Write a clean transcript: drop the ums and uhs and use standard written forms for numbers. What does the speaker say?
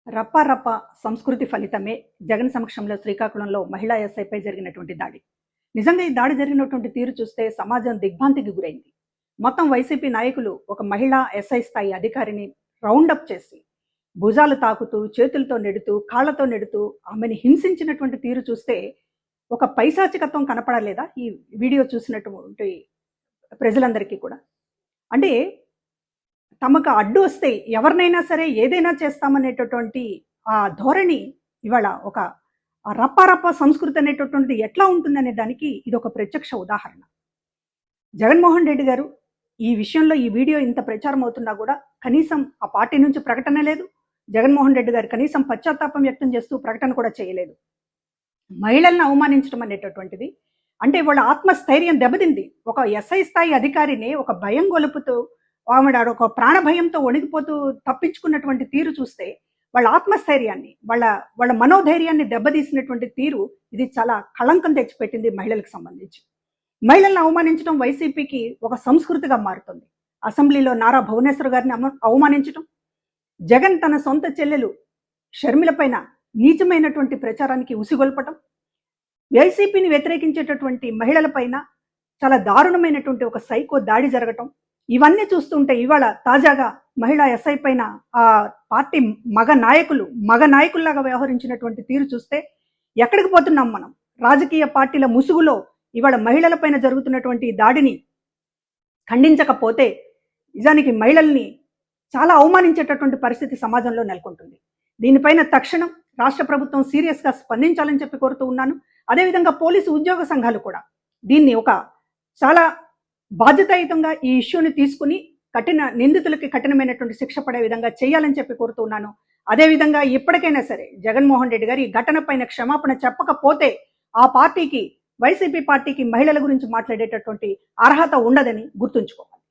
రప్ప సంస్కృతి ఫలితమే జగన్ సమక్షంలో శ్రీకాకుళంలో మహిళా ఎస్ఐపై జరిగినటువంటి దాడి. నిజంగా ఈ దాడి జరిగినటువంటి తీరు చూస్తే సమాజం దిగ్భ్రాంతికి గురైంది. మొత్తం వైసీపీ నాయకులు ఒక మహిళా ఎస్ఐ స్థాయి అధికారిని రౌండప్ చేసి భుజాలు తాకుతూ, చేతులతో నెడుతూ, కాళ్లతో నెడుతూ ఆమెను హింసించినటువంటి తీరు చూస్తే ఒక పైశాచికత్వం కనపడలేదా ఈ వీడియో చూసినటువంటి ప్రజలందరికీ కూడా? అంటే తమకు అడ్డు వస్తే ఎవరినైనా సరే ఏదైనా చేస్తామనేటటువంటి ఆ ధోరణి ఇవాళ ఒక రప్ప సంస్కృతి అనేటటువంటిది ఎట్లా ఉంటుందనే దానికి ఇది ఒక ప్రత్యక్ష ఉదాహరణ. జగన్మోహన్ రెడ్డి గారు ఈ విషయంలో ఈ వీడియో ఇంత ప్రచారం అవుతున్నా కూడా కనీసం ఆ పార్టీ నుంచి ప్రకటన లేదు. జగన్మోహన్ రెడ్డి గారు కనీసం పశ్చాత్తాపం వ్యక్తం చేస్తూ ప్రకటన కూడా చేయలేదు. మహిళలను అవమానించడం అనేటటువంటిది అంటే వాళ్ళ ఆత్మస్థైర్యం దెబ్బతింది. ఒక ఎస్ఐ స్థాయి అధికారిని ఒక భయం గొలుపుతూ ఆవిడ ఒక ప్రాణ భయంతో వణికిపోతూ తప్పించుకున్నటువంటి తీరు చూస్తే వాళ్ళ ఆత్మస్థైర్యాన్ని, వాళ్ళ మనోధైర్యాన్ని దెబ్బతీసినటువంటి తీరు ఇది చాలా కళంకం తెచ్చిపెట్టింది మహిళలకు సంబంధించి. మహిళలను అవమానించడం వైసీపీకి ఒక సంస్కృతిగా మారుతుంది. అసెంబ్లీలో నారా భువనేశ్వర్ గారిని అవమానించడం, జగన్ తన సొంత చెల్లెలు షర్మిల పైన నీచమైనటువంటి ప్రచారానికి ఉసిగొల్పటం, వైసీపీని వ్యతిరేకించేటటువంటి మహిళల పైన చాలా దారుణమైనటువంటి ఒక సైకో దాడి జరగటం, ఇవన్నీ చూస్తుంటే ఇవాళ తాజాగా మహిళా ఎస్ఐ పైన ఆ పార్టీ మగ నాయకుల్లాగా వ్యవహరించినటువంటి తీరు చూస్తే ఎక్కడికి పోతున్నాం మనం? రాజకీయ పార్టీల ముసుగులో ఇవాళ మహిళల పైన జరుగుతున్నటువంటి దాడిని ఖండించకపోతే నిజానికి మహిళల్ని చాలా అవమానించేటటువంటి పరిస్థితి సమాజంలో నెలకొంటుంది. దీనిపైన తక్షణం రాష్ట్ర ప్రభుత్వం సీరియస్గా స్పందించాలని చెప్పి కోరుతూ ఉన్నాను. అదేవిధంగా పోలీసు ఉద్యోగ సంఘాలు కూడా దీన్ని ఒక చాలా బాధ్యతాయుతంగా ఈ ఇష్యూని తీసుకుని నిందితులకి కఠినమైనటువంటి శిక్ష పడే విధంగా చేయాలని చెప్పి కోరుతున్నాను. అదేవిధంగా ఇప్పటికైనా సరే జగన్మోహన్ రెడ్డి గారు ఈ ఘటన పైన క్షమాపణ చెప్పకపోతే ఆ పార్టీకి, వైసీపీ పార్టీకి మహిళల గురించి మాట్లాడేటటువంటి అర్హత ఉండదని గుర్తుంచుకోవాలి.